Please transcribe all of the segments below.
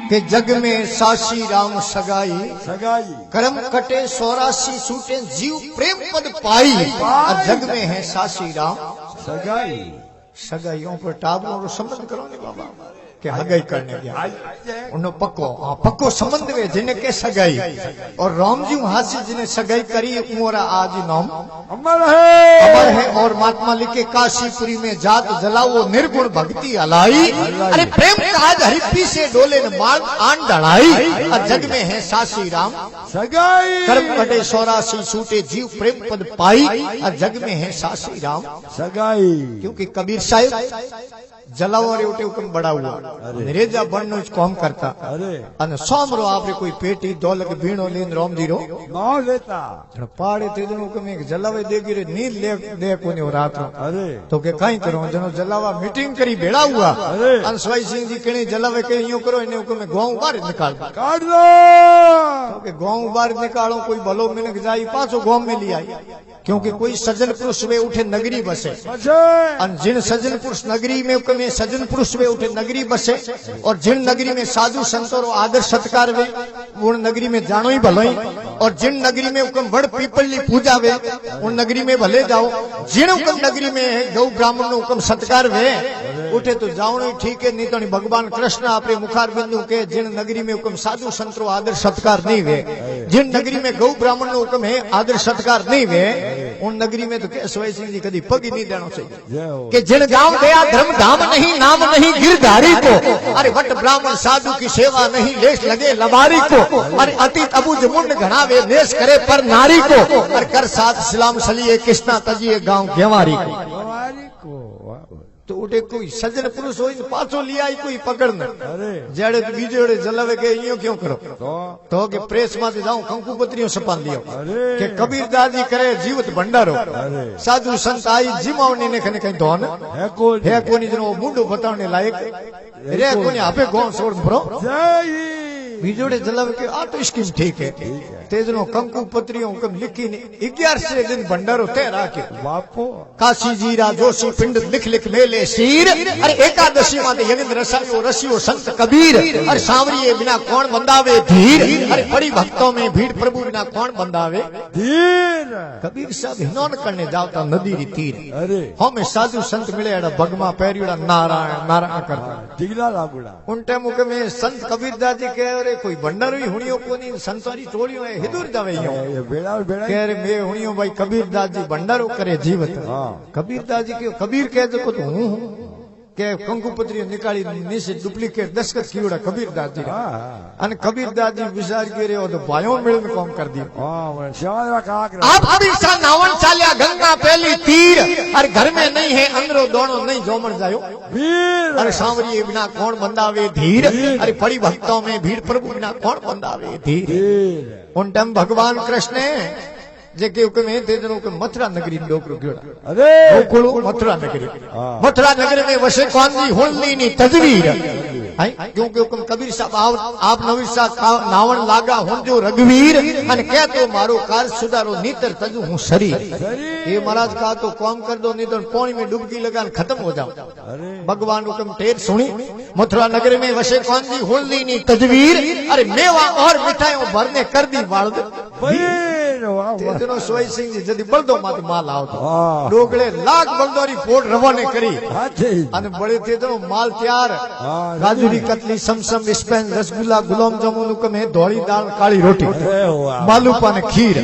के जग में सासी राम सगाई सगाई कर्म कटे 84 सूटे जीव प्रेम पद पाई और जग में है सासी राम सगाई सगाइयों पर टाबरों को संबंध करो ने बाबा के हगाई करने गया उन्होंने पक्को संबंध वे जिन्हें के सगाई और राम जी हासिल जिन्हें सगाई करी उमरा आज नाम अमर है और महात्मा लिखे काशीपुरी में जात जलाओ निर्गुण भक्ति अलाई अरे प्रेम काज हरिपी से डोले न मार्ग आन डलाई और जग में है सासी राम सगाई कर्म कटे 84 सूटे जीव प्रेम पद पाई और जग में है सासी राम सगाई क्योंकि कबीर साहिब जलाओ रे उठे हुक्म बड़ा हुआ रेजा बननो कौम करता अने सोमरो आपरे कोई पेटी दौलत बीणो लेन राम जी रो ना लेता पाड़े ते जनो हुक्म एक जलावे देगी रे नींद ले दे कोने रात रो अरे तो के काई करो जनो जलावा मीटिंग करी भेड़ा हुआ अन सवाई सिंह जी कने जलावे के यूं करो इने हुक्म गांव बाहर निकाल काट दो तो के गांव बाहर निकालो कोई भलो मिनक जाई पाछो गांव में ली आई क्योंकि कोई सज्जन पुरुष वे उठे नगरी बसे और जिन सज्जन पुरुष नगरी में सज्जन पुरुष वे उठे नगरी बसे और जिन नगरी में साधु संतों रो आदर सत्कार वे उन नगरी में जानो ही भलो ही और जिन नगरी में हुक्म बड़ पीपल की पूजा वे उन नगरी में भले जाओ जिन हुक्म नगरी में गौ ब्राह्मण नो हुक्म सत्कार वे उठे तो जाओ ही ठीक है नहीं तो नहीं भगवान कृष्ण अपने मुखार बिंदु के जिन नगरी में हुक्म साधु संतों आदर सत्कार नहीं वे जिन नगरी में गौ ब्राह्मण नो हुक्म है आदर सत्कार नहीं वे उन नगरी में तो केशव सिंह जी कभी पग ही नहीं देना चाहिए कि जिन गांव गया धर्म धाम नहीं नाम नहीं गिरधारी को अरे वट ब्राह्मण साधु की सेवा नहीं लेस लगे लबारी को अरे अतीत अबुज मुंड घनावे लेस करे पर नारी को अरे कर साथ सलाम सलिए कृष्णा तजिए गांव गेवारी को तो उठे कोई सज्जन पुरुष हो पाछो लिया कोई पकड़ना जेड़े बीजे जलावे के यूं क्यों करो तो के प्रेस में जाऊं कंकु पत्रियों सपान लियो के कबीर दादी करे जीवित भंडारो साधु संत आई जिमावनी ने कने कहीं धोन है कोनी जनो मुंडो बताने लायक रे कोनी आपे गांव छोड़ भरो बीजोड़े जलावे के आ तो स्कीम ठीक है तेजनो कंकु पत्रियों हुक्म लिखी ने 11 दिन भंडारो तय राखे बापो काशी जीरा जोशी पिंड लिख लिख मेले शीर अरे एकादशी माते यनिंद्र रसायो रसियो संत कबीर अरे सांवरिए बिना कौन बंदावे धीर अरे बड़ी भक्तों में भीड़ प्रभु बिना कौन बंदावे धीर कबीर साहब हिनौन करने जाता नदी री तीर अरे हमें साधु संत मिले एड़ा बगमा पैरियोड़ा नारायण नारायण करता दिगला लागुड़ा उन टाइम हुक्म में संत कबीर दादी के अरे कोई भंडारो ही हुणियो कोनी संतरी टोलियो है हिदूर दवे यो बेड़ा बेड़ा कह रे मैं हुणियो भाई कबीर दास जी भंडारो करे जीवत कबीर दास जी के कबीर कह जो तो हूं के कंकु पत्री निकाली नीचे डुप्लीकेट दस्तखत कीड़ा कबीर दास जी अन कबीर दास जी विचार के रे तो भाइयों मेल में काम कर दी आप अभी सा नावन चालिया गंगा पहली तीर अरे घर में नहीं है अंदरो दोनों नहीं जोमन जायो अरे सांवरिए बिना कौन बंदावे धीर अरे बड़ी भक्तों में भीड़ प्रभु बिना कौन बंदावे धीर उन टाइम भगवान कृष्ण जेके हुक्म है ते जनो के मथुरा नगरी डोकरो गयो अरे गोकुल मथुरा नगरी में वसे कौन जी होली नी तजवीर है क्योंकि हुक्म कबीर साहब आप नवीर साहब नावन लागा हुन जो रघुवीर अन कह तो मारो कार सुधारो नीतर तजू हूं शरीर ये महाराज कहा तो काम कर दो नहीं तो पानी में डुबकी लगान खत्म हो जाओ भगवान हुक्म टेर सुनी मथुरा नगर में वसे कौन जी होली नी तजवीर अरे मेवा और मिठाइयों भरने कर दी बाल तेजनो सोई सिंह जी जदी बलदो माते माल आवतो डोगले लाख बलदोरी फोड़ रवाने करी अने बड़े तेजनो माल तैयार गाजरी कतली समसम स्पेन रसगुल्ला गुलाब जामुन में धोली दाल काली रोटी मालूपा ने खीर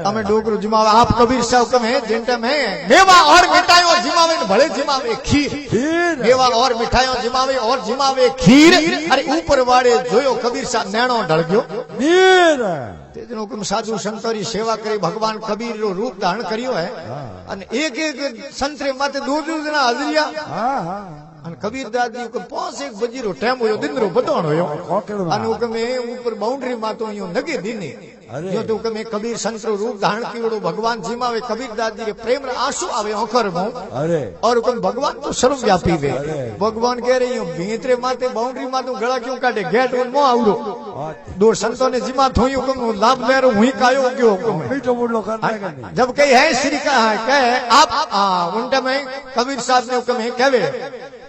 हमें डोगरो जिमावे आप कबीर साहब कम है जिनटा में मेवा और मिठाइयों जिमावे भले जिमावे खीर मेवा और मिठाइयों जिमावे और जिमावे खीर अरे ऊपर वाड़े जोयो कबीर साहब नैणो ढल गयो तेजनो के साधु संतोरी सेवा करी भगवान कबीर रो रूप धारण करियो है अने एक एक संतरे माते दो जना हाजरिया अन कबीर दास जी को 5-1 बजे रो टाइम होयो दिन रो बताण होयो अन हुकम में ऊपर बाउंड्री मातो यो नगे दिने जो तो हुकम में कबीर संत रो रूप धारण कियो भगवान जीमावे कबीर दास जी रे प्रेम रे आंसू आवे ओखर मो अरे और हुकम भगवान तो सर्वव्यापी वे भगवान कह रही हो भीतरे माते बाउंड्री मातो गला क्यों काटे गेट उन मो आवरो दो संतों ने जिमा थोई हुकम लाभ ले रो हुई कायो गयो हुकम मीठो मुडलो करना जब कही है श्री का है कहे आप उनटा में कबीर साहब ने हुकम है कहवे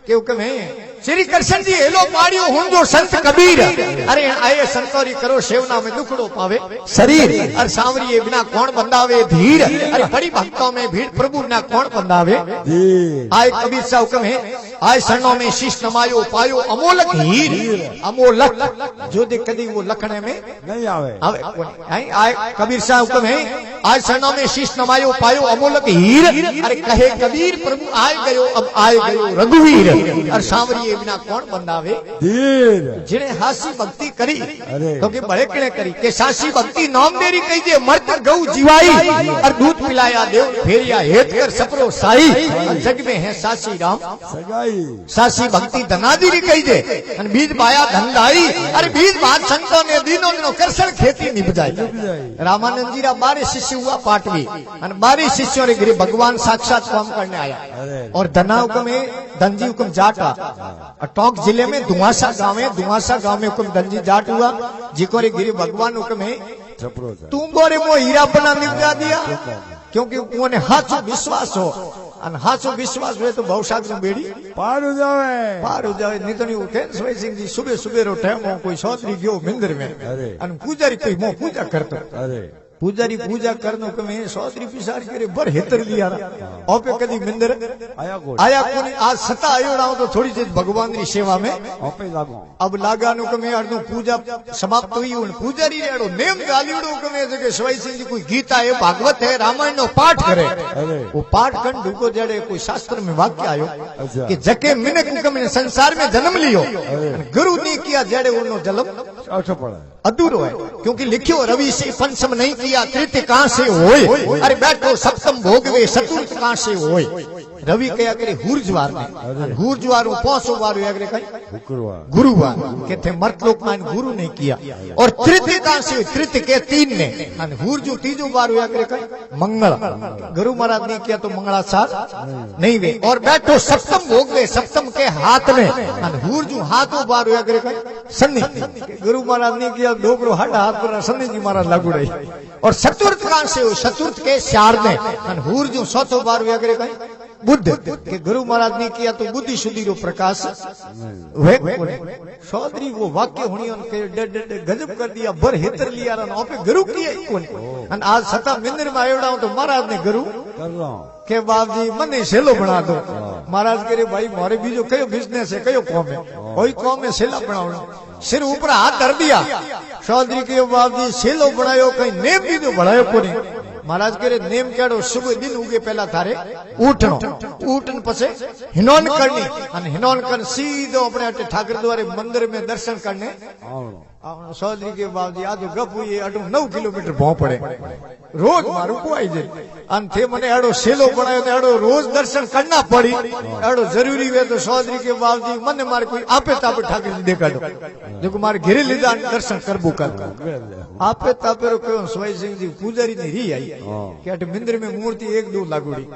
के हुक्म है श्री कृष्ण जी हेलो पाड़ियो हुन जो संत कबीर अरे आए संतोरी करो सेवना में दुखड़ो पावे शरीर अरे सांवरी ये बिना कौन बंधावे धीर अरे बड़ी भक्तों में भीड़ प्रभु ना कौन बंधावे आए कबीर सा हुक्म है आए शरणों में शीश नमायो पायो अमोलक हीर अमोलक जो दे कदी वो लखने में नहीं आवे आए कबीर सा हुक्म है आए शरणों में शीश नमायो पायो अमोलक हीर अरे कहे कबीर प्रभु आए गयो अब आए गयो रघुवीर और सांवरी ये बिना कौन बंधावे धीर जिने हासी भक्ति करी अरे। क्योंकि बड़े किने करी के सासी भक्ति नाम देरी कही मर्द गऊ जीवाई और दूध पिलाया देव फेरिया हेत कर सपरो साई और जग में है सासी राम सगाई सासी भक्ति धनादीरी कही दे और बीज बाया धनदाई अरे बीज बात संतों ने दिनों दिनों करसर खेती निपजाई रामानंद जी रा 12 शिष्य हुआ पाटवी और 12 शिष्यों रे गिरे भगवान साक्षात काम करने आया अरे। और धना हुक्म है धनजी हुक्म जाटा और टोंक जिले में दुआसा गांव है दुआसा गांव में हुक्म धनजी जाट हुआ जिको रे गिरी भगवान हुक्म है छपरो तुम बोरे मो हीरा बना निपजा दिया क्योंकि उन्होंने हाथों विश्वास हो और हाथों विश्वास हुए तो बहुसागर बेड़ी पार हो जावे पार हो जाए नहीं तो नहीं उठे सोई सिंह जी सुबह सुबह रो टाइम हो कोई सौदरी गयो मंदिर में अरे। और पुजारी कोई मो पूजा करतो अरे पुजारी पूजा करनो के में सौदरी पिसार करे बर हेतर लिया ओपे कदी मंदिर आया कोई आया कोनी आज सता आयो ना तो थोड़ी देर भगवान की सेवा में ओपे लागो अब लागानु के में अर्धु पूजा समाप्त हुई उन पुजारी रेड़ो नेम गालियोड़ो के में जके सवाई सिंह जी कोई गीता है भागवत है रामायण नो पाठ करे अरे वो पाठ कन ढुको जड़े कोई शास्त्र में वाक्य आयो अच्छा। कि जके मिनक के में संसार में जन्म लियो गुरु ने किया जड़े उनो जन्म अच्छा पड़ा अधूरो है क्योंकि लिखियो रवि से पंचम नहीं किया तृतीय कहां से होए अरे बैठो सप्तम भोगवे चतुर्थ कहां से होए रवि कया करे हुरजवार ने हुरजवार 500 बार अगरे कई शुक्रवार गुरुवार कहते मर्तलोक में गुरु ने किया और तृतीय कहां से तृतीय के 3 ने अन हुरजू तीजो बार हुआ करे कई मंगल गुरु महाराज ने किया तो मंगला साथ नहीं वे और बैठो सप्तम भोगवे सप्तम के हाथ में अन हुरजू हाथों बार हुआ करे कई सन्नी गुरु महाराज ने किया डोकरो हट हाथ पर सन्नी जी महाराज लागू रही और चतुर्थ कहां से हो चतुर्थ के चार ने अन हुरजू सौथो बार हुआ करे कई बुद्ध के गुरु महाराज ने किया तो बुद्धि शुद्धि रो प्रकाश वे चौधरी वो वाक्य हुनी उनके गजब कर दिया बर हेतर लिया रन पे गुरु किया ही कोनी अन आज सता मंदिर में आयोड़ा हूं तो महाराज ने गुरु कर रहा हूं के बाप जी मने सेलो बना दो महाराज करे भाई मारे बीजो कयो बिजनेस है कयो कौम है कोई कौम में सेला बनावना सिर ऊपर हाथ धर दिया चौधरी के बाप जी सेलो बनायो कहीं नेम बीजो बनायो कोनी महाराज करे नेम केड़ो सुबह दिन उगे पहला थारे उठनो उठन पछे हिनोन करनी अन हिनोन कर सीधो अपने अटे ठाकर द्वारे मंदिर में दर्शन करने आओ चौधरी के बाप जी आज गप हुई अटू 9 किलोमीटर भौ पड़े रोज मारू कुआई जे अन थे मने एड़ो सेलो बनायो तो एड़ो रोज दर्शन करना पड़ी एड़ो जरूरी वे तो चौधरी के बाप जी मन मारे कोई आपे तापे ठाकर जी देखा दो देखो मारे घेरे लीधा दर्शन करबो कर आपे तापे रो क्यों सवाई सिंह जी पुजारी ने री आई कि अट मंदिर में मूर्ति 1-2 लागुड़ी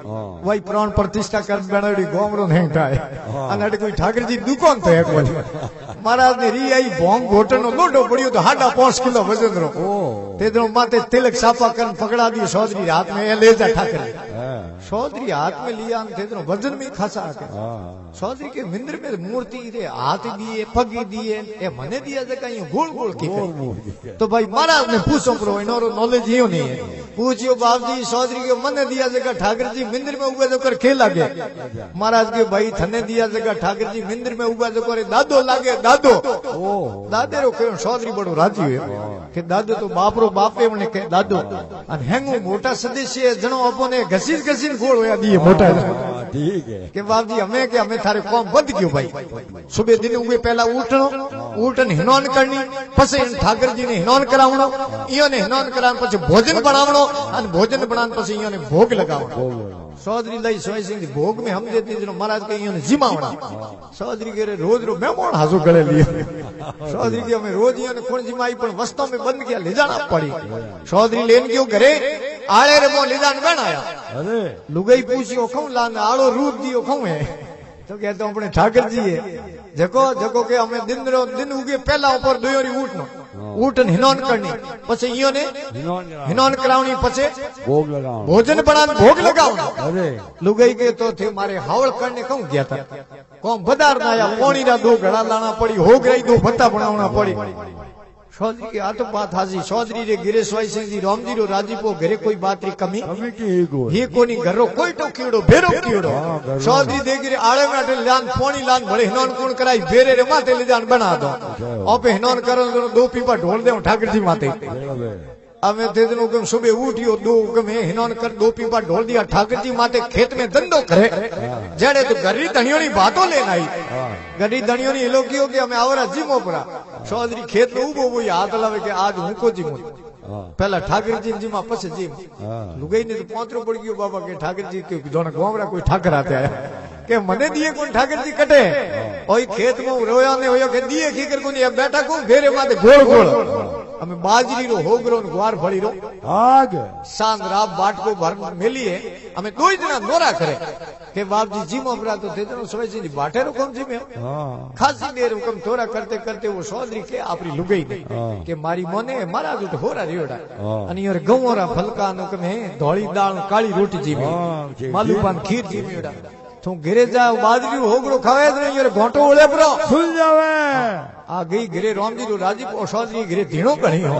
वही प्राण प्रतिष्ठा कर बनाड़ी गोमरो नहीं ठाए अन अट कोई ठाकर जी दुकान तो एक वाली महाराज ने री आई भोंग घोटनो लोडो पड़ियो तो 5.5 किलो वजन रो तेदरो माथे तिलक सापा कर पकड़ा दियो चौधरी हाथ में ले जा ठाकर चौधरी हाथ में लिया तेदरो वजन में खासा आके चौधरी के मंदिर में मूर्ति रे हाथ दिए पग दिए ए मने दिया जगह यूं गोल गोल की तो भाई महाराज ने पूछो प्रो इनरो नॉलेज यो नहीं है पूछियो बाप जी चौधरी के मने दिया जगह ठाकर जी मंदिर में उबे जो कर खेल लागे महाराज के भाई थने दिया जगह ठाकर जी मंदिर में उबे जो करे दादो लागे दादो दादे रो के चौधरी बड़ो राजी हुए कि दादो तो बाप रो बापे मने के दादो अन हेंगो मोटा सदस्य जणो अपने घसीस घसीन गोल होया दिए मोटा ठीक है कि बाप जी हमें थारे कौम बंद क्यों भाई सुबह दिन उगे पहला उठनो उठन हिनोन करनी पछे ठाकर जी ने हिनोन करावणो इयो ने हिनोन करान पछे भोजन बनावणो अन भोजन बनान पछे इयो ने भोग लगावणो चौधरी लई सोई सिंह भोग में हम देती जनो महाराज के इयो ने जिमावणा चौधरी के रोज रो मेहमान हाजो गले लिए चौधरी के हमें रोज इयो ने कोण जिमाई पण वस्तु में बंद किया ले जाना पड़ी चौधरी लेन क्यों घरे आड़े रे मो ले जान बन आया अरे लुगाई पूछियो खौं लान आड़ो रूप दियो खौं है तो कहते अपने ठाकर जी है जको जको के हमें दिन उगे पहला ऊपर दोयोरी उठनो उठन हिनोन करनी पछे इयो ने हिनोन करावनी पछे भोग लगाओ भोजन बनान भोग लगावना अरे लुगाई के तो थे मारे हावल करने कहूं गया था કોમ બધાર ના આયા પોણીના દો ઘડા લાણા પડી હોગરાઈ દો ભત્તા બનાવણા પડી चौधरी की आ तो बात हाजी चौधरी रे गिरेशवाई सिंह जी रामजी रो राजीपो घरे कोई बात री कमी कमी की ego ये कोनी घरो कोई तो कीड़ो भेरो कीड़ो चौधरी दे गिरे आड़े माटे लान पोणी लान भले हिनोन कोण कराई भेरे रे माथे ले जान बना दो ओपे हिनोन करो दो पीपा ढोल दे ठाकर जी माथे अमे ते दिन हुकम सुबह उठियो दो हुकम हिनोन कर दो पीपा ढोल दिया ठाकर जी माथे खेत में धंधो करे जड़े तो गरी धनियों नी बातों लेन आई गरी धनियों नी एलो कियो के हमें आवरा जीमो पड़ा चौधरी खेत में उबो वो हाथ लावे के आज हूं को जीमो पहला ठाकर जी जीमा पछे जीम लुगाई ने तो पोतरो पड़ गयो बाबा के ठाकर जी के दोना गोमरा कोई ठाकर आते आया के मने दिए कोन ठाकर जी कटे ओई खेत में रोया ने होयो के दिए की कर कोनी बेटा को घेरे माथे गोल गोल हमें बाजरी रो होगरो ग्वार फड़ी रो आग सांग रात बाट को भर मिलिए हमें दो ही जना नोरा करे के बाप जी जीमो अपरा तो थे जनो सवे जी बाटे रो कम जीमे खासी देर हुकम थोड़ा करते करते वो चौधरी के आपरी लुगाई दे के मारी मोने मारा जुट होरा रियोड़ा अनि और गवोरा फलका नो के धोली दाल काली रोटी जीमे मालूपान खीर जीमेड़ा तू घरे जा बाजरी होगरो खावे तो यार घोटो ओले परो सुन जावे आ गई घरे रामजी रो राजीप और चौधरी घरे धीणो कणी हो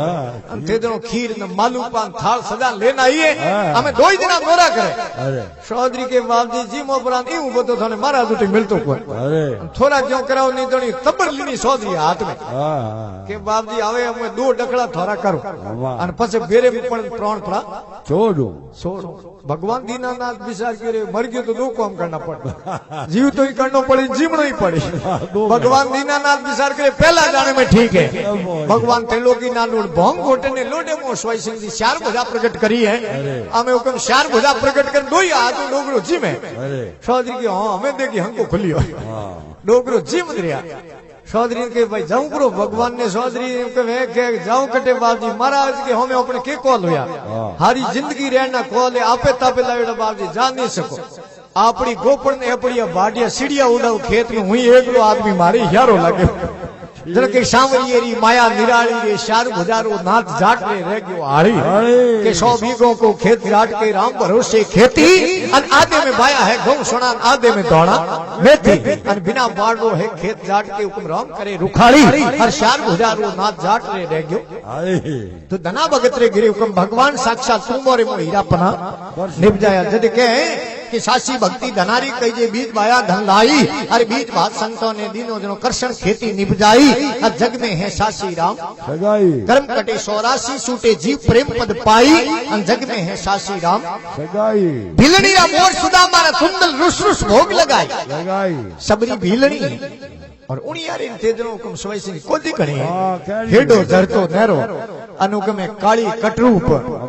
थे जनो खीर न मालूपान थाल सदा लेना आईए हमें दो ही दिन नोरा करे अरे चौधरी के बाप जी जी मोपरान ई बतो थाने मारा जुटी मिलतो कोई अरे थोड़ा क्यों कराओ नहीं तो तबर लीनी चौधरी हाथ में हां के बाप जी आवे हमें दो डकड़ा थोड़ा करो अन पछे बेरे में पण प्राण पड़ा छोड़ो छोड़ो भगवान दीनानाथ विचार करे मर गयो तो दो काम करना पड़ता जीव तो ही करनो पड़े जीवनो ही पड़े भगवान दीनानाथ विचार करे पहला जाने में ठीक है भगवान त्रिलोकी नानूर भोंग घोटे ने लोडे मो स्वाई सिंह जी चार भुजा प्रकट करी है हमें हुकम चार भुजा प्रकट कर दो ही हाथ डोगरो जी में चौधरी की हां हमें देखी हमको खुली हो डोगरो जी मत रिया चौधरी के भाई जाऊं करो भगवान ने चौधरी के जाऊं कटे बाप जी महाराज के हमें अपने के कॉल होया हारी जिंदगी रहना कॉल है आपे तापे लावेड़ा बाप जी जान नहीं सको आपड़ी गोपड़ ने अपड़ी बाडिया सीढ़िया उड़ाऊ खेत में हुई एकलो आदमी मारी यारो लगे जरा के सांवरी री माया निराली रे शार भुजारो नाथ जाट रे रह गयो हारी के 100 बीघों को खेत जाट के राम भरोसे खेती अन आधे में बाया है घऊं सोना आधे में दौड़ा मेथी अन बिना बाड़ो है खेत जाट के हुक्म राम करे रुखाड़ी हर शार भुजारो नाथ जाट रे रह गयो तो धना भगत रे गिरे हुक्म भगवान साक्षात तुम मोरे मो हीरा पना निभ जाया जद के कि सासी भक्ति धनारी कही जे बीज बाया धन लाई अरे बीज भात संतों ने दिनों दिनों कर्षण खेती निपजाई अब जग में है सासी राम सगाई कर्म कटे 84 सूटे जीव प्रेम पद पाई अन जग में है सासी राम सगाई भीलनी रा मोर सुदा मारा कुंडल रुस रुस भोग लगाई सगाई सबरी भीलनी और उनियारे तेजनो हुकम सवाई सिंह कोदी कणी हां हेडो जरतो नेरो अनुकमे काली कटरूप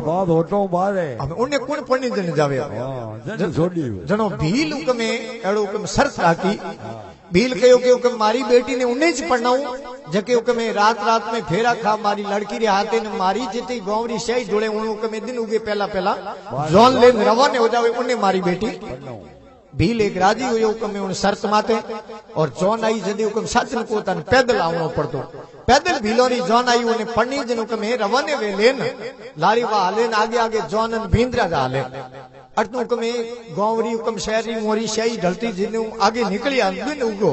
बात होतो बारे अब उन्ने कोण पणी जन जावे हां जन छोड़ी जनो भील हुकमे एड़ो हुकम शर्त राखी भील कयो के हुकम मारी बेटी ने उन्ने ज पढ़नाऊ जके हुकमे रात रात में फेरा खा मारी लड़की रे हाथे ने मारी जिते गौरी सही डोले उन हुकमे दिन उगे पहला पहला जोन ले रवाने हो जावे उन्ने मारी बेटी भील एक राजी हुई हुक्म में उन शर्त माते और जौन आई जदी हुक्म साजन को तन पैदल आवनो पड़तो पैदल भीलोरी जौन आई उन्हें पढ़नी जन हुक्म में रवाने वे लेन लारी वा लेन आगे आगे जौनन भींद्रा जा ले अटनु हुक्म में गौरी हुक्म शहरी मोरी शाही ढलती जिन आगे निकली दिन उगो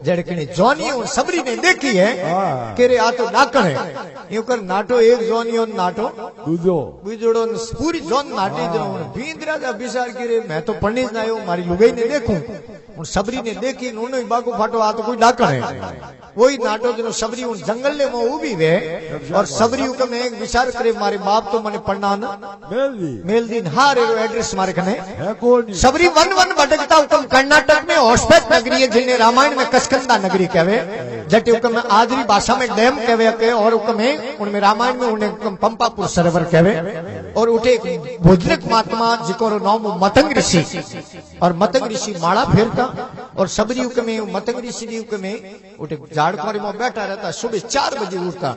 जड़कने जौनी उन सबरी ने देखी है कि रे आ तो डाकण है यूं कर नाटो एक जौनी और नाटो दूजो बीजोड़ो पूरी जौन नाटी जनो भींद्रा जा विचार करे मैं तो पढ़नी ना आयो मारी लुगाई ने देखूं उन सबरी ने देखी उन्होंने बागो फाटो आ तो कोई डाकण है वही नाटो जनो सबरी उन जंगल ले मो उभी वे और सबरी हुकम एक विचार करे मारे बाप तो मने पढ़ना न मेल दिन हारे रो एड्रेस मारे कने है कौन सबरी वन वन भटकता हुकम कर्नाटक में होस्पेट नगरी है जिन्हें रामायण में कसकंदा नगरी कहवे जटे हुकम में आदरी भाषा में डैम कहवे के और हुकम में उनमें रामायण में उन्हें हुकम पंपापुर सरोवर कहवे और उठे भोजनिक महात्मा जिको नाम मतंग ऋषि और मतंग ऋषि माला फेरता और सबरी हुकम में मतंग ऋषि हुकम में उठे झाड़ कुमारी में बैठा रहता सुबह 4 बजे उठता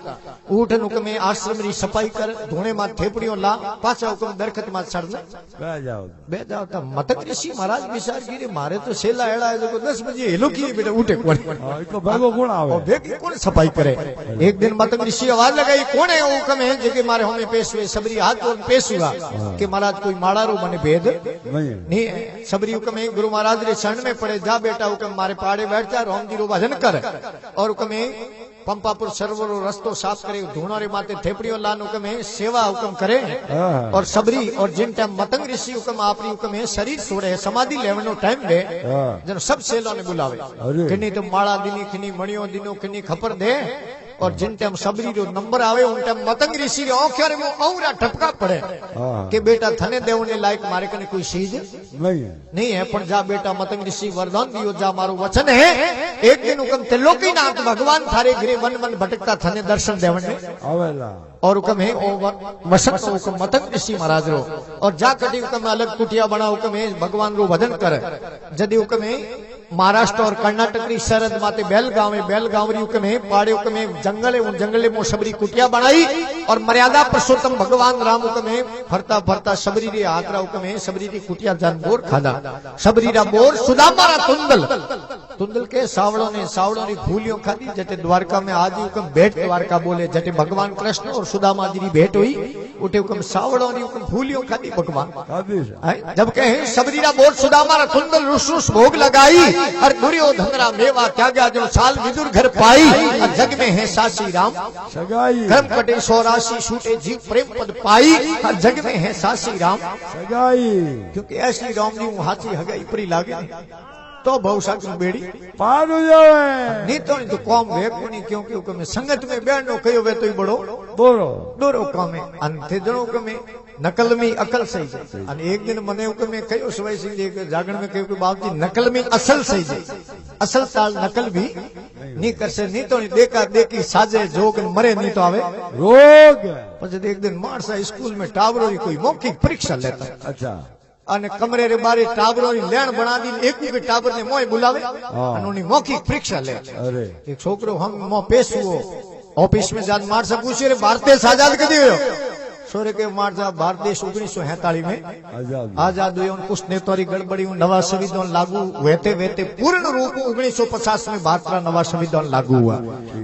उठन हुकम में आश्रम री सफाई कर धोने में थेपड़ियों ला पाछा हुकम दरखत में चढ़ना बे जाओ ता मतंग ऋषि महाराज विचार गिरे मारे तो सेला एड़ा है जो 10 बजे हेलो की बेटा उठे कोण तो भागो कौन आवे और देखी कौन सफाई करे एक दिन मतंग ऋषि आवाज लगाई कौन है हुकम है जेके मारे हमें पेश हुए सबरी हाथ और पेश हुआ कि महाराज कोई माड़ा रो मने भेद नहीं सबरी हुकम है गुरु महाराज रे शरण में पड़े जा बेटा हुक्म मारे पहाड़े बैठ जा राम जी रो भजन कर और हुक्म पंपापुर सरोवर रो रस्तो साफ करे धूणो रे माथे थेपड़ियों लान हुक्म सेवा हुक्म करे हाँ। और सबरी और जिन टाइम मतंग ऋषि हुक्म आपरी हुक्म शरीर छोड़े समाधि लेवनो टाइम दे हाँ। जन सब सेलो ने बुलावे अरे। किन्नी तो माला दिनी किन्नी मणियों दिनो किन्नी खपर दे और जिन टाइम सबरी रो नंबर आवे उन टाइम मतंग ऋषि रे औखियारे में औरा ठपका पड़े हाँ। कि बेटा थने देवने लायक मारे कने कोई चीज नहीं है पर जा बेटा मतंग ऋषि वरदान दियो जा मारो वचन है एक दिन हुक्म त्रिलोकीनाथ भगवान थारे घरे वन वन भटकता थने दर्शन देवने आवेला और हुक्म है ओ वसंत हुक्म मतंग ऋषि महाराज रो और जा कटी हुक्म अलग कुटिया बना हुक्म है भगवान रो भजन कर जदि हुक्म है महाराष्ट्र और कर्नाटक री सरहद माते बेलगांव री हुक्म है पहाड़े हुक्म है जंगल उन जंगले में सबरी कुटिया बनाई और मर्यादा पुरुषोत्तम भगवान राम हुक्म है फरता फरता सबरी रे आतरा हुक्म है सबरी री कुटिया जान बोर खादा सबरी रा बोर सुदामा रा तुंदल के सावड़ों ने फूलियों खादी जटे द्वारका में आदि हुक्म भेंट द्वारका बोले जटे भगवान कृष्ण और सुदामा जी की भेंट हुई उठे हुक्म सावड़ों ने हुक्म फूलियों खादी भगवान जब कहे सबरी रा बोर सुदामा रा तुंदल रुस भोग लगाई और दुर्योधन रा मेवा त्यागा जो साल विदुर घर पाई और जग में है सासी राम सगाई कर्म कटे 84 छूटे जीव प्रेम पद पाई और जग में है सासी राम सगाई क्योंकि ऐसी राम जी हाथी हगाई परी लागे तो बहुशाक बेड़ी पार हो जावे नहीं तो कौम वे कोनी क्योंकि हुक्म संगत में बैठनो कयो वे तो ही बड़ो बोलो दोरो काम है अंते जणो हुक्म नकल में अकल सही है अन एक दिन मने हुक्म में कयो सवाई सिंह जी जागरण में कयो कि बाप जी नकल में असल सही है असल ताल नकल भी नहीं कर से नहीं तो देखा देखी साजे जोग मरे नहीं तो आवे रोग પછી एक दिन मारसा स्कूल में टावरो की कोई मौखिक परीक्षा लेता अच्छा અને કમરે રે બારે ટાબરોની લેણ બનાવી એક એક ટાબર ને મોય બોલાવે અને ઓની મૌખિક પરીક્ષા લે अरे એક છોકરો હમ મો પેસુઓ ઓફિસ में जान मार से पूछे रे भारत देश आजाद कदी हुयो सोरे के मार जा भारत देश 1947 में आजाद आजाद हुयो कुछ नेतोरी गड़बड़ी नवा संविधान लागू वेते वेते पूर्ण रूप 1950 में भारत का नवा संविधान लागू हुआ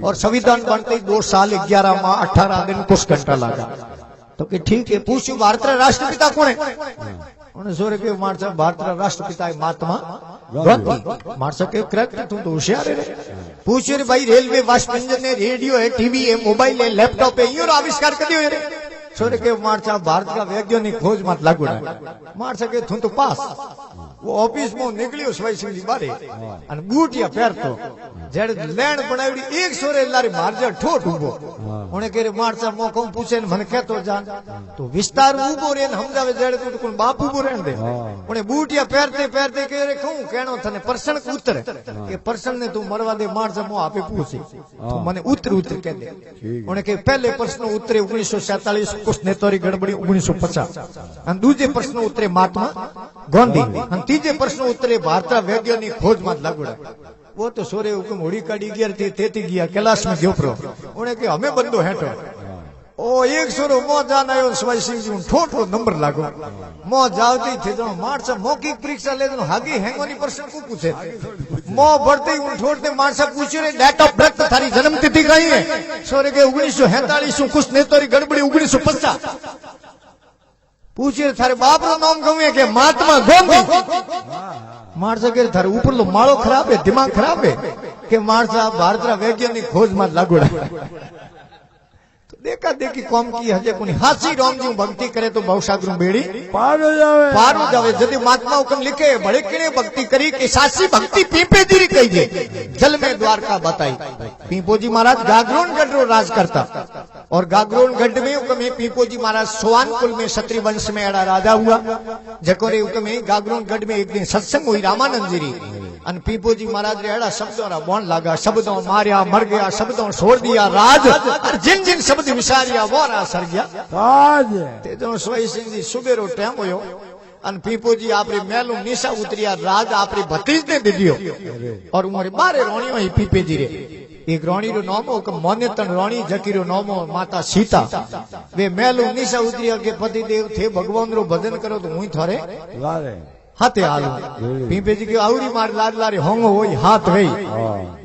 और संविधान बनते 2 साल 11 माह 18 दिन कुछ घंटा लगा तो कि ठीक है पूछू भारत का राष्ट्रपिता कौन है उन्हें सोरे के मारसा भारत का राष्ट्रपिता है महात्मा गांधी मारसा के करेक्ट तुम तो होशियार है पूछे रे भाई रेलवे वाष्प इंजन है रेडियो है टीवी है मोबाइल है लैपटॉप है यो आविष्कार कर दियो रे सोरे के मारसा भारत का वैज्ञानिक खोज मत लागू मारसा के तुम तो पास वो ऑफिस में निकलियो सवाई सिंह जी बारे अन बूटिया પહેરતો જેડ લેણ બનાવડી એક સોરે લારી મારજા ઠોઠ ઉભો ઓને કે રે મારસા મોકો પૂછે ને મને કહેતો જાન તો વિસ્તાર ઉભો રે ને સમજાવે જેડ તું કોણ બાપ ઉભો રહેણ દે ઓને બૂટિયા પહેરતે પહેરતે કે રે કહું કેણો તને પરસણ ઉતરે કે પરસણ ને તું મરવા દે મારસા મો આપે પૂછી તો મને ઉતર ઉતર કહે દે ઓને કે પહેલે પ્રશ્ન ઉતરે 1947 कुछ नेतोरी गड़बड़ी 1950 અને दूजे प्रश्न उतरे महात्मा गांधी અને तीजे प्रश्न उतरे भारत वैज्ञानिक खोज मत लागुड़ा वो तो सोरे हुक्म होड़ी काढ़ी गया थी तेती गया कैलाश में ग्योपरो उन्हें के हमें बंदो हेटो ओ एक सोरो मो जान आयो सवाई सिंह जी ठोठो नंबर लागो मो जावती थे जो मारसा मौखिक परीक्षा ले जो हागी हेंगोनी प्रश्न को पूछे मो बढ़ते उन ठोठते मारसा पूछे रे डेट ऑफ बर्थ थारी जन्म तिथि कई है सोरे के 1947 कुछ नेतोरी गड़बड़ी 1950 पूछे थारे बाप रो नाम कहूं के महात्मा गांधी मारसा के थारे ऊपर लो माळो खराब है दिमाग खराब है के मारसा भारत रा वैज्ञानिक खोज में लागुड़ा तो देखा देखी कौम की हजे कोनी हासी राम जी भक्ति करे तो बहुसागर बेड़ी पार हो जावे यदि महात्मा हुक्म लिखे बड़े किने भक्ति करी कि सासी भक्ति पीपे जी कही जे जल में द्वारका बताई पीपो जी महाराज गागरोन गढ़ रो राज करता और गागरोन गढ़ में हुक्म पीपो जी महाराज सोवान कुल में क्षत्रिय वंश में एड़ा राजा हुआ जको रे हुक्म गागरोन गढ़ में एक दिन सत्संग हुई रामानंद जी री अन पीपो जी महाराज रे एड़ा शब्दों रा बोन लागा शब्दों मारिया मर गया शब्दों छोड़ दिया राज और जिन जिन शब्द विचारिया वो रा सर गया राज ते जो सोई सिंह जी सुबेरो टाइम होयो अन पीपो जी आपरे मेलू निशा उतरिया राज आपरे भतीज ने दे दियो और उमरे बारे रोणियो ही पीपे जी रे एक रोणी रो नामो के मोनेतन रोणी जकी रो नामो माता सीता वे मेलू निशा उतरिया के पति देव थे भगवान रो भजन करो तो हुई थारे लारे हाथे आलू पीपे जी के आवड़ी मार लाड लारे होंगो होई हाथ वही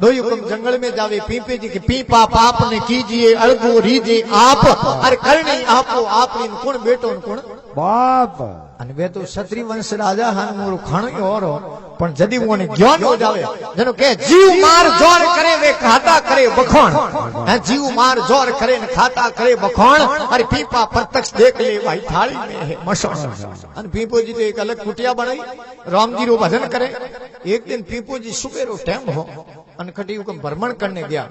दो हुक्म जंगल में जावे पीपे जी के पीपा पाप ने कीजिए अड़बो रीजे आप और करनी आपो आपनी कुण बेटो कुण बाप અને બે તો ક્ષત્રિય વંશ રાજા હાન મોરો ખાણો ઓરો પણ જદી મોને જ્ઞાન હો જાવે જેનો કે જીવ માર જોર કરે વે ખાતા કરે બખોણ હે જીવ માર જોર કરે ને ખાતા કરે બખોણ અરે પીપા પ્રત્યક્ષ દેખ લે ભાઈ થાળી में है मसोण અને પીપોજી તો એક અલગ કુટિયા બનાવી રામજી રો ભજન કરે એક દિન પીપોજી સુબેરો ટાઈમ हो અને કટી હુકમ ભ્રમણ करने गया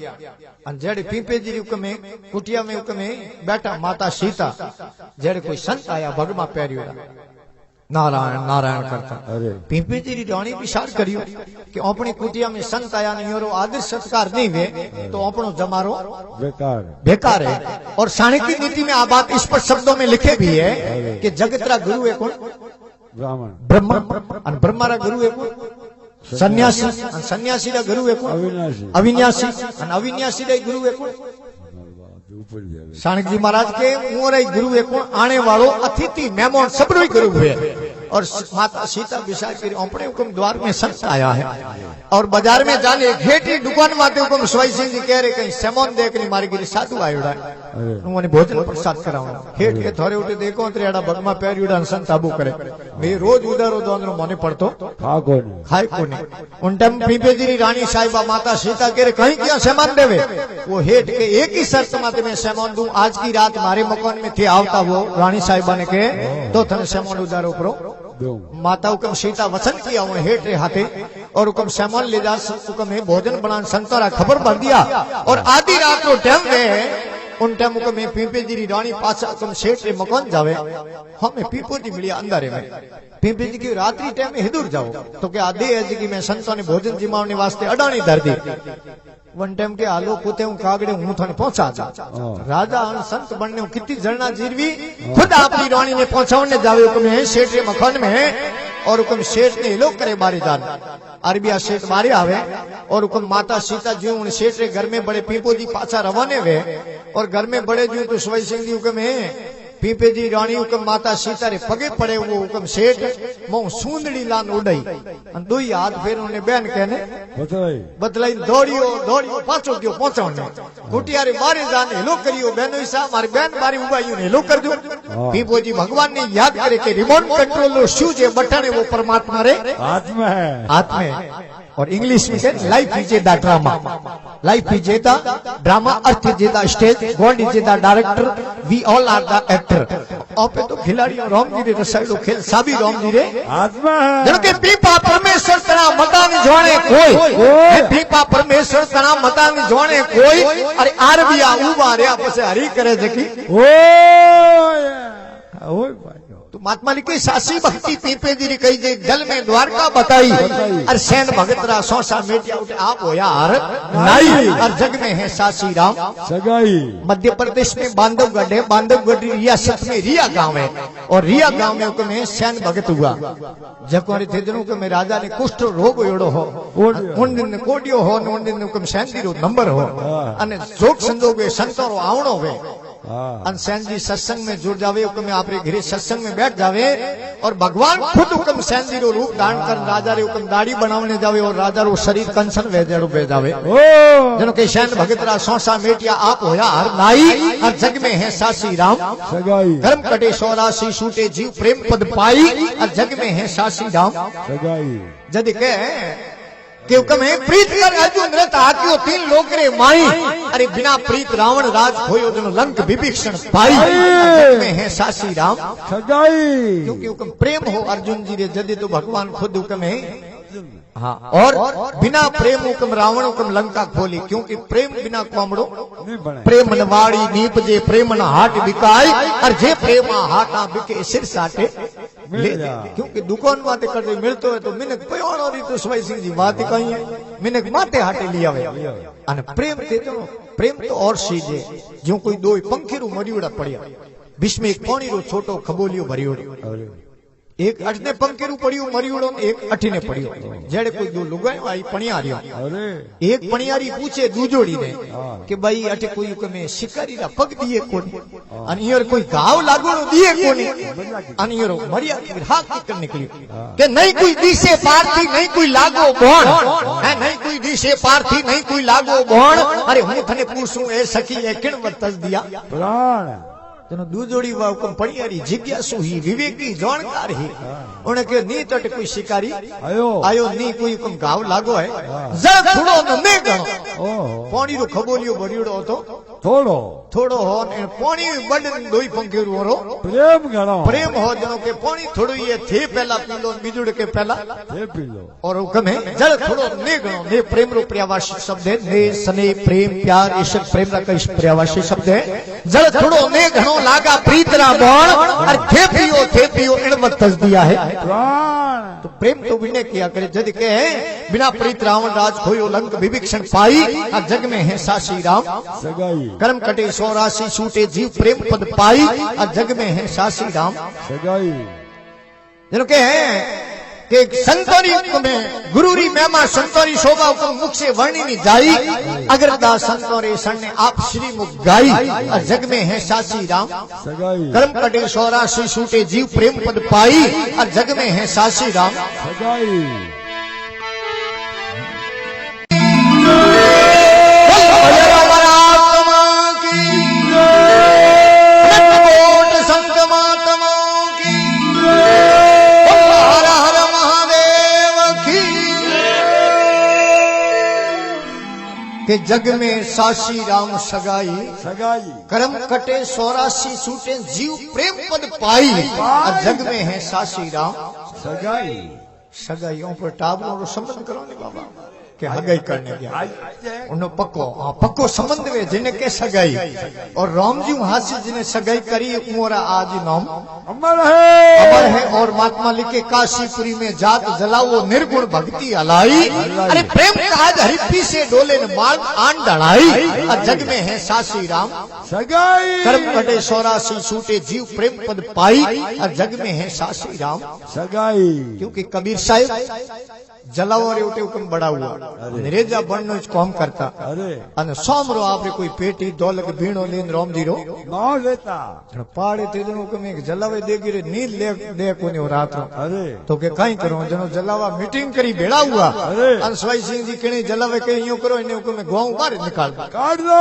અને જેડે પીપેજી હુકમ में कुटिया में हुक्म में बैठा माता सीता जेड़े कोई संत आया भगमा पैरियो नारायण नारायण करता पीपे जी रानी विचार करियो कि अपनी कुटिया में संत आया नहीं और आदर सत्कार नहीं वे तो अपनो जमारो बेकार बेकार है। और साणिकी नीति में आ बात स्पष्ट शब्दों में लिखे भी है कि जगतरा गुरु है कौन ब्राह्मण ब्रह्मा और ब्रह्मारा गुरु है कौन सन्यासी और सन्यासी रा गुरु है कौन अविनाशी अविन्यासी और अविन्यासी रा गुरु है कौन साणिक जी महाराज के मोरे गुरु है कौन आने वालो अतिथि मेहमान सबरो गुरु है। और माता सीता विचार कर अपने हुक्म द्वार में संत आया है और बाजार में जाने घेटी दुकान माते हुक्म स्वाई सिंह जी कह रहे कहीं सेमोन देखनी मारी गिरी साधु आयोड़ा उन्होंने भोजन प्रसाद करावना हेठ के थोड़े उठे देखो त्रेड़ा बगमा पैरियोड़ा संत आबू करे मैं रोज उधर दोनों मने पड़तो खाए कोने उन टाइम पीपे जी रानी साहिबा माता सीता कह रहे कहीं क्या सेमान देवे वो हेठ के एक ही शर्त माते मैं सेमान दूं आज की रात मारे मकान में थे आवता वो रानी साहिबा ने कहे तो थने सेमान उधारो करो माता हुक्म सीता वचन किया वो हेठ रे हाथे और हुक्म सेमोन ले जा हुक्म में भोजन बनान संतरा खबर भर दिया और आधी रात रो टाइम में उन टाइम हुक्म में पीपे जी रानी पाछा हुक्म सेठ रे मकान जावे हमें पीपो जी मिलिया अंधारे में पीपे जी की रात्रि टाइम में हिदूर जाओ तो क्या आधे है जी की मैं संतों ने भोजन जिमावने वास्ते अडाणी धर दी वन टाइम के आलो पुते हूँ कागड़े हूँ थाने पहुंचा राजा संत बनने कितनी जड़ना जीरवी खुद आपकी रानी ने पहुंचाने जावे हुक्म सेठ रे मकान में और हुक्म सेठ ने लोग करे बारी जान अरबिया सेठ बारे आवे और हुक्म माता सीता जी उन सेठ रे घर में बड़े पीपो जी पाछा रवाने वे और घर में बड़े जी तो सवाई सिंह जी हुक्म पीपे जी रानी हुक्म माता सीता रे पगे पड़े वो हुक्म सेठ मुंह सूंदड़ी लान उड़ाई दो ही हाथ फिर उन्हें बहन कहने बतलाई दौड़ियो दौड़ियो पाछो गयो पहुंचाने कुटिया रे मारे जाने हेलो करियो बहनो सा मारी बहन मारी उबाई ने हेलो कर दो पीपो जी भगवान ने याद करे कि रिमोट कंट्रोल लो शू जे बटन है वो परमात्मा रे हाथ में है हाथ में और इंग्लिश में कहते life is the drama life is the drama earth is the stage god is the director we all are the actor आपे तो खिलाड़ियों राम जी रे रसायलो खेल साबी राम जी रे आत्मा है जण के पीपा परमेश्वर तना मता ने जोणे कोई पीपा परमेश्वर तना मता ने जोणे कोई अरे आरबिया उबा रे आपसे हरी करे जकी ओए भाई तो महात्मा लिखी सासी भक्ति पीपे जी कही जे जल में द्वारका बताई और सैन भगतरा सौसा मेटिया उठे आप होया हर नाई और जग में है सासी राम सगाई मध्य प्रदेश में बांधवगढ़ है बांधवगढ़ रियासत में रिया गांव है और रिया गांव में हुक्म सैन भगत हुआ जको थे दिनों के में राजा ने कुष्ठ रोग एड़ो हो उन दिन कोडियो हो उन दिन हुक्म सैन रो नंबर हो अने जोग संजोग संतो रो आवणो वे सैन जी सत्संग में जुड़ जावे हुक्म आपरे घरे सत्संग में बैठ जावे और भगवान खुद हुक्म सैन जी रो रूप धारण कर राजा रे हुक्म दाढ़ी बनावने जावे और राजा रो शरीर कंसन वेजेड़ो पे जावे जनो के सैन भगतरा सौसा मेटिया आप होया हर नाई और जग में है सासी राम सगाई धर्म कटे 84 सूटे जीव प्रेम पद पाई और जग में है सासी राम सगाई जद के हुक्म है प्रीत कर अर्जुन रथ हाथियो 3 लोग रे माई अरे बिना प्रीत रावण राज होयो जनो लंक विभीषण पाई जग में है सासी राम सगाई क्योंकि हुक्म प्रेम हो अर्जुन जी रे जदे तो भगवान खुद हुक्म है हाँ और बिना प्रेम हुक्म रावण हुक्म लंका खोली क्योंकि प्रेम बिना कोमड़ो प्रेम नवाड़ी नीप जे प्रेम न हाट बिकाय और जे प्रेम हाटा बिके सिर साटे ले क्योंकि दुकान माते कर मिलतो है तो मिनक पयोणो री तो सवाई सिंह जी बात कही है मिनक माते हाटे लिया वे अने प्रेम तो और चीज है जो कोई दो पंखीरू मरियोड़ा पड़िया बीच में एक पानी रो छोटो खबोलियो भरियो एक अठने पंखेरू पड़ियो मरियोड़ो एक अठीने पड़ियो जेड़े कोई दो लुगायो आई पणियारियो एक पणियारी पूछे दूजोड़ी ने कि भाई अठे कोई में शिकारी रा पग दिए कोनी अन इयर कोई घाव लागोड़ो दिए कोनी अन इयर मरिया की हाथ निकल निकली कि नहीं कोई दिसे पार थी नहीं कोई लागो बोण है नहीं कोई दिसे पार थी नहीं कोई लागो बोण अरे हूं थने पूछूं ए सखी ए किण वतस दिया प्राण जनो दूजोड़ी वा हुकम पड़ियारी जिज्ञासु ही विवेकी जानकार ही उन्हें के नी तट कोई शिकारी आयो नी कोई हुकम गाव लागो है जरा थोड़ो न गणो पानी रो खबोलियो भरियोड़ो तो थोड़ो हो ने पानी बडन दोई पंखेरू होरो प्रेम हो जनो के पानी थोड़ो ये थे पहला पी लो बिजुड़ के पहला और हुकम है जरा थोड़ो ने गणो ने प्रेम रो पर्यावासी शब्द है ने स्नेह प्रेम प्यार ईश्वर प्रेम का कई पर्यावासी शब्द है जरा थोड़ो ने गणो लागा प्रीतरा बोण और थे पियो इन वक्त दिया है तो प्रेम तो विनय किया करे जद के बिना प्रीत रावण राज खोयो लंक विभीषण पाई और जग में है सासी राम कर्म कटे 84 छूटे जीव प्रेम पद पाई और जग में है सासी राम जनो के कि संतोरी में गुरुरी महिमा संतोरी शोभा हुकम मुख से वर्णी नहीं जाई अगर दास संतोरे सन ने आप श्री मुख गाई और जग में है सासी राम कर्म कटे 84 छूटे जीव प्रेम पद पाई और जग में है सासी राम के जग में सासी राम सगाई कर्म कटे 84 छूटे जीव प्रेम पद पाई और जग में है सासी राम सगाइयों पर टाबरों को संबंध करो ने बाबा के हगाई करने गया उन्हें पक्को संबंध वे जिन्हें के सगाई और राम जी हासिल जिन्हें सगाई करी उमरा आज नाम अमर है और महात्मा लिखे काशीपुरी में जात जलाओ निर्गुण भक्ति अलाई अरे प्रेम काज हरिपी से डोले न मार्ग आन डलाई और जग में है सासी राम सगाई कर्म कटे 84 छूटे जीव प्रेम पद पाई और जग में है सासी राम सगाई क्योंकि कबीर साहब जलाओ रे उठे हुकम बड़ा हुआ निरेजा बननो काम करता अने सोमरो आपरे कोई पेटी दौलत भीणो लेन राम जी रो ना लेता पाड़े ते जनो हुकम एक जलावे देगी रे नींद ले कोनी रात रो तो के काई करो जनो जलावा मीटिंग करी भेड़ा हुआ अंशवाई सिंह जी केने जलावे के यूं करो इने हुकम गांव बाहर निकाल काट दो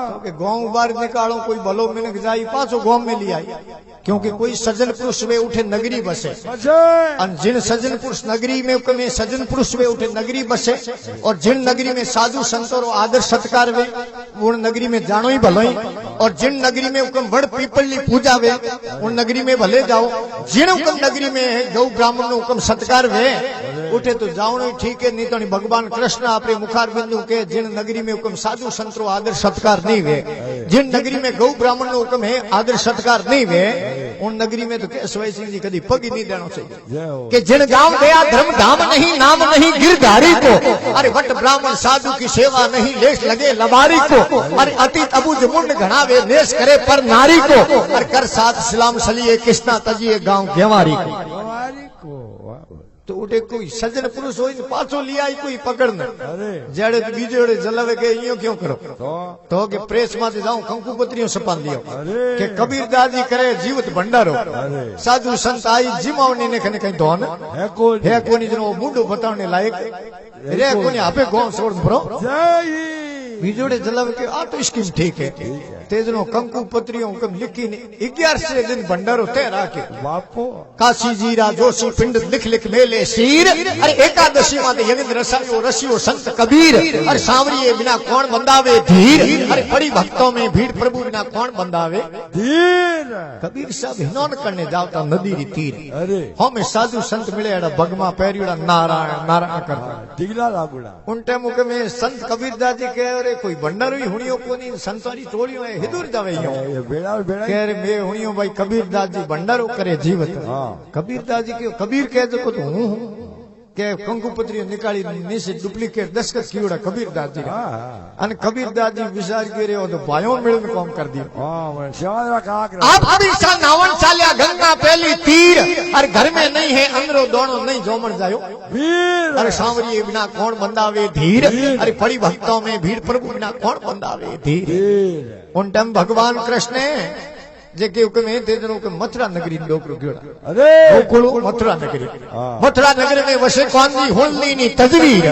तो के गांव बाहर निकालो कोई भलो मिनक जाई पाछो गांव में ली आई क्योंकि कोई सज्जन पुरुष वे उठे नगरी बसे और जिन सज्जन पुरुष नगरी में हुकम सज्जन पुरुष वे उठे नगरी बसे और जिन नगरी में साधु संतों रो आदर सत्कार वे उन नगरी में जानो ही भलो ही और जिन नगरी में हुकम बड़ पीपल पूजा वे उन नगरी में भले जाओ जिन हुकम नगरी में गौ ब्राह्मण नो हुकम सत्कार वे उठे तो जावणो ही ठीक है नहीं तो भगवान कृष्ण आपरे मुखार बिंदु के जिन नगरी में हुकम साधु संतों आदर सत्कार नहीं वे जिन नगरी में गौ ब्राह्मण नो हुकम है आदर सत्कार नहीं वे उन नगरी में तो केशवाई सिंह जी कभी पग ही नहीं देना चाहिए कि जिन गांव गया धर्म धाम नहीं नाम नहीं गिरधारी को अरे वट ब्राह्मण साधु की सेवा नहीं लेस लगे लबारी को अरे अतीत अबुज मुंड घनावे नेस करे पर नारी को अरे कर साथ सलाम सलिए कृष्णा तजिए गांव गेवारी को तो उठे कोई सज्जन पुरुष हो पाछो लिया कोई पकड़ने जड़े तो बीजे जलावे के यूं क्यों करो तो के प्रेस में जाऊं कंकु पत्रियों सपान लियो के कबीर दादी करे जीवित भंडारो साधु संत आई जिमावनी ने कने कहीं धोन है कोनी जनो मुंडो बताने लायक रे कोनी आपे गांव छोड़ ब्रो बीजोड़े जलावे के आ तो स्कीम ठीक है तेजनो कंकु पत्रियों हुकम लिखी ने 11 दिन भंडारो तेरा के बापो काशी जीरा जोशी पिंड लिख लिख मेले शीर अरे एकादशी माते यज्ञ रसियो संत कबीर अरे सांवरिए बिना कौन बंदावे धीर अरे बड़ी भक्तों में भीड़ प्रभु बिना कौन बंदावे धीर कबीर साहब हिनौन करने जावता नदी री तीर अरे हम साधु संत मिले एड़ा बगमा पैरियोड़ा नारायण नारायण करता दिगला लागुड़ा उन टाइम के में संत कबीर दादी के अरे कोई भंडारो ही हुणियो कोनी संतोरी टोलियो है हिदूर जावे यो बेड़ा कह रे मैं हुणियो भाई कबीर दास जी भंडारो करे जीवत कबीर दास जी के कबीर कह जो तो हूं के कंकुपत्री निकाली नीचे डुप्लीकेट दस्खत कीड़ा कबीर दास जी अन कबीर दास जी विचार करे तो भाइयों मिलन काम कर दियो आप कबीर सा नावन चालिया गंगा पहली तीर अरे घर में नहीं है अंदरो दोनों नहीं जोमन जायो अरे सांवरिए बिना कौन बंदावे धीर अरे बड़ी भक्तों में भीड़ प्रभु बिना कौन बंदावे धीर उन टाइम भगवान कृष्ण जेके हुकम है तेजनो के मथुरा नगरी डोकरो गयोड़ा अरे गोकुल मथुरा नगरी में वसे कौन जी होली नी तजवीर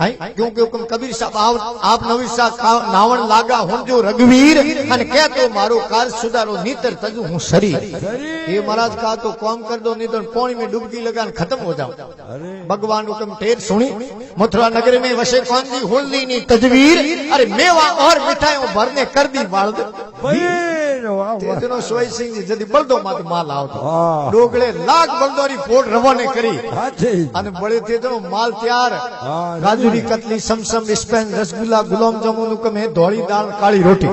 क्योंकि हुक्म कबीर साहब आप नवीसा नावण लागा हुन जो रघुवीर अने कह तो मारो कार सुधारो नीतर तजू हूं शरीर ये महाराज कहा तो काम कर दो नहीं तो पानी में डुबकी लगा खत्म हो जाओ भगवान हुक्म टेर सुनी मथुरा नगर में वसे कौन दी होली नी तजवीर अरे मेवा और मिठाइयों भरने कर दी बाल तेजनो सोई सिंह जी जदी बलदो मात माल आवतो डोगले लाख बलदोरी फोड़ रवाने करी अने बड़े तेजनो माल तैयार गाजरी कतली समसम स्पेन रसगुल्ला गुलाब जामुन हुक्म धोड़ी दाल काली रोटी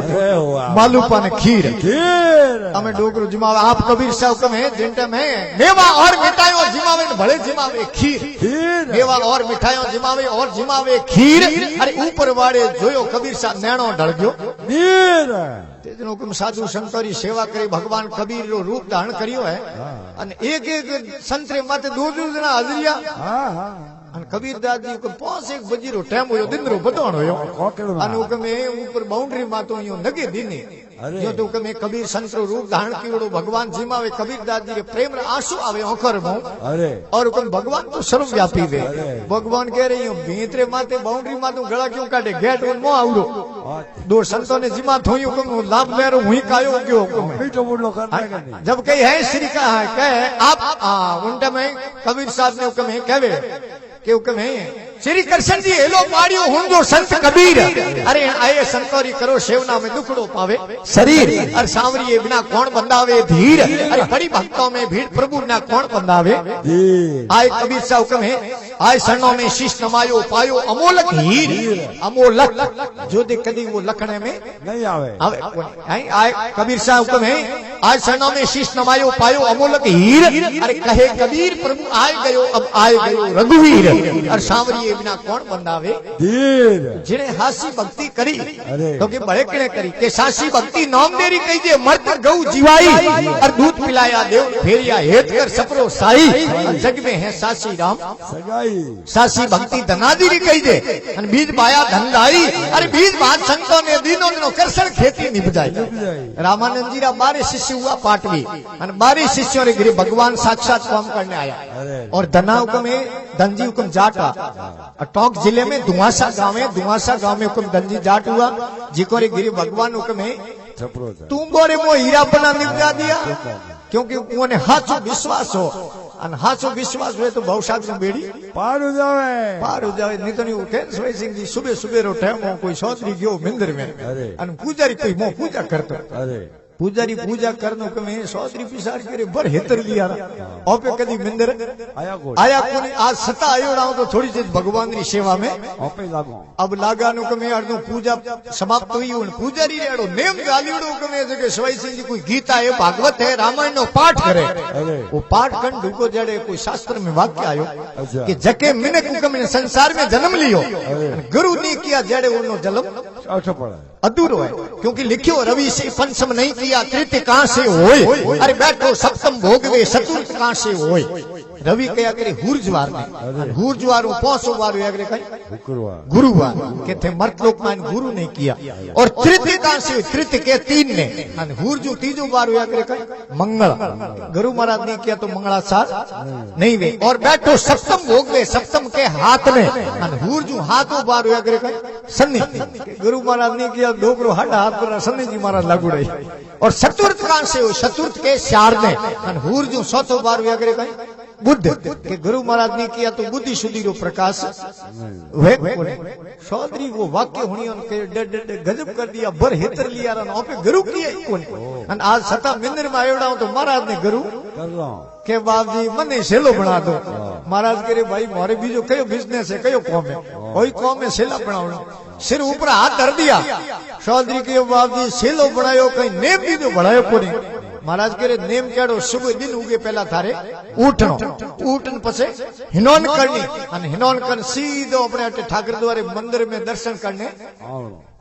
मालूपा ने खीर हमें डोगरो जिमावे आप कबीर साहब हुक्म है जिंटे में मेवा और मिठाइयों जिमावे भले जिमावे खीर मेवा और मिठाइयों जिमावे और जिमावे खीर अरे ऊपर वाले जोयो कबीर साहब नैणो ढळ गयो तेजनो हुक्म साधु संतोरी सेवा करे भगवान कबीर रो रूप धारण कर्यो है अने एक एक संतरे माथे दो दो जना हाजरिया अने कबीर दास जी हुक्म 5-1 बजे रो टाइम होयो दिन रो बदोण होयो अने हुक्म ए ऊपर बाउंड्री मातो यो नगे दीने जो तो हुक्म कबीर संत रो रूप धारण कियोड़ो भगवान जिमावे कबीर दास जी के प्रेम रे आंसू आवे आंखर मो और हुक्म भगवान तो सर्वव्यापी वे भगवान कह रही हूं भीतरे माथे बाउंड्री मातो गळा क्यों काटे गेट उन मो आवरो दो संतों ने जिमा थोई हुक्म लाभ ले रो हुई कायो क्यों जब कही है श्री का कहे आप उनटा में कबीर साहब ने हुक्म है कहवे के हुक्म है श्री कृष्ण जी हेलो मारियो हुंदो संत कबीर अरे आए संतोरी करो सेवना में दुखड़ो पावे शरीर और सांवरिए बिना कौन बंधावे धीर अरे बड़ी भक्तों में भीड़ प्रभु बिना कौन बंधावे आए कबीर सा हुक्म है आए सरणों में शीश नमायो पायो अमोलक हीर अमोलक जो दे कदी वो लखने में नहीं आवे आए कबीर सा हुक्म है आज सरणों में शीश नमायो पायो अमोलक हीर अरे कहे कबीर प्रभु आए गयो अब आए गयो रघुवीर और सांवरिए बिना कौन बंधावे जिने हासी भक्ति करी तो के बड़े कने करी के सासी भक्ति नाम देरी कही जे मर्द गऊ जीवाई और दूध पिलाया देव फेरिया हेत कर सपरो साई जग में है सासी राम सासी भक्ति धनादीरी कही जे अन बीज पाया धनदाई अरे बीज बात संतों ने दिनों दिनों करसर खेती निपजाई रामानंद जी रा 12 शिष्य हुआ पाटवी अन 12 शिष्यों रे गिरे भगवान साक्षात काम करने आया और धना हुक्म है धनजी हुक्म जाटा टोंक जिले में दुआसा गांव में हुक्म धनजी जाट हुआ जिको रे गिरी भगवान हुक्म है तुम बोरे मो हीरा बना निपजा दिया क्योंकि उन्हें हाथों विश्वास हो अन हाथों विश्वास हुए तो बहुसागर बेड़ी पार हो जावे नहीं तो नहीं उठे सोई सिंह जी सुबह सुबह रो टाइम हो कोई सौदरी गयो मंदिर में अन पुजारी कोई मो पूजा करतो पुजारी पूजा करनो कमे सौदरी पिसार करे बर हेतर लिया ओपे कदी मंदिर आया कोनी आज सता आयो राव तो थोड़ी सी भगवान री सेवा में ओपे लागो अब लागा नु कमे अर्धो पूजा समाप्त हुई उन पुजारी रेड़ो नेम गालीड़ो कमे जके सवाई सिंह जी कोई गीता है भागवत है रामायण नो पाठ करे वो पाठ कन ढुको जड़े कोई शास्त्र में वाक्य आयो कि जके मिनक कमे संसार में जन्म लियो गुरु ने किया जड़े उनो जन्म अधूरो है क्योंकि लिखियो रवि से पंचम नहीं किया तृतीय कहां से होए अरे बैठो सप्तम भोगवे चतुर्थ कहां से होए रवि कया करे हुरजवार में हुरजवार 500 बार अगरे कई गुरुवार कहते मर्तलोक में गुरु ने किया और तृतीय कहां से तृतीय के 3 ने अन हुरजू तीजो बार अगरे कई मंगल गुरु महाराज ने किया तो मंगलाचार नहीं वे और बैठो सप्तम भोगवे सप्तम के हाथ में अन हुरजू हाथों बार अगरे कई सन्नी गुरु महाराज ने किया डोकरो हट हाथ पर सन्नी जी महाराज लागू रही और चतुर्थ कहां से हो चतुर्थ के चार ने अन हुरजू सौतो बार अगरे कई बुद्ध के गुरु महाराज ने किया तो बुद्धि शुद्धि रो प्रकाश चौधरी वो वाक्य हुनी उनके गजब कर दिया बर हेतर लिया रहा पे गुरु किए कौन आज सता मंदिर में आयोड़ा तो महाराज ने गुरु के बाप जी मने सेलो बना दो महाराज करे भाई मारे बीजो कयो बिजनेस है कयो कौम है कोई कौम में सेला बनावना सिर ऊपर हाथ धर दिया चौधरी के बाप जी सेलो बनायो कहीं नेम बीजो बनायो कोनी महाराज करे नेम केड़ो सुबह दिन उगे पहला थारे उठन पछे हिनोन करनी अन हिनोन कर सीधो अपने ठाकर द्वारे मंदिर में दर्शन करने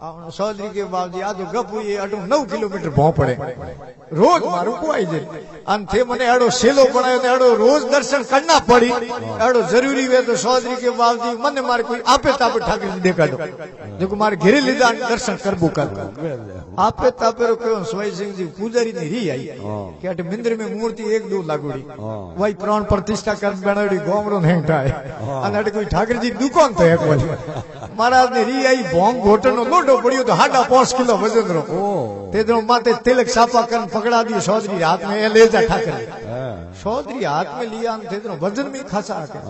चौधरी के बाबजी आ तो गप हुई अटू 9 किलोमीटर भों पड़े रोज मारू कुआई जे अन थे मने एड़ो सेलो बनायो तो एड़ो रोज दर्शन करना पड़ी एड़ो जरूरी वे तो चौधरी के बाबजी मने मारे कोई आपे तापे ठाकुर जी देखा दो जो मारे घेरे लीधा दर्शन करबू कर आपे तापे रो कहो सोई सिंह जी पुजारी ने री आई के अट मंदिर में मूर्ति 1-2 लागोड़ी वही प्राण प्रतिष्ठा कर बनाड़ी गोमरो नहीं उठाए अन अट कोई ठाकुर जी दुकान तो एक वाली महाराज ने री आई भोंग घोटनो लोडो पड़ियो तो 5.5 किलो वजन रो तेदरो माते तिलक सापा कर पकड़ा दियो चौधरी हाथ में ए ले जा ठाकर चौधरी हाथ में लिया तेदरो वजन में खासा आके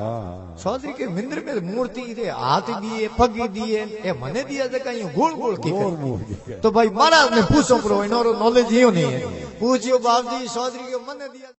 चौधरी के मंदिर में मूर्ति दे हाथ दिए पग दिए ए मने दिया जका यूं गोल गोल की तो भाई महाराज ने पूछो प्रो इनरो नॉलेज यो नहीं है पूछियो बाबजी चौधरी के मने दिया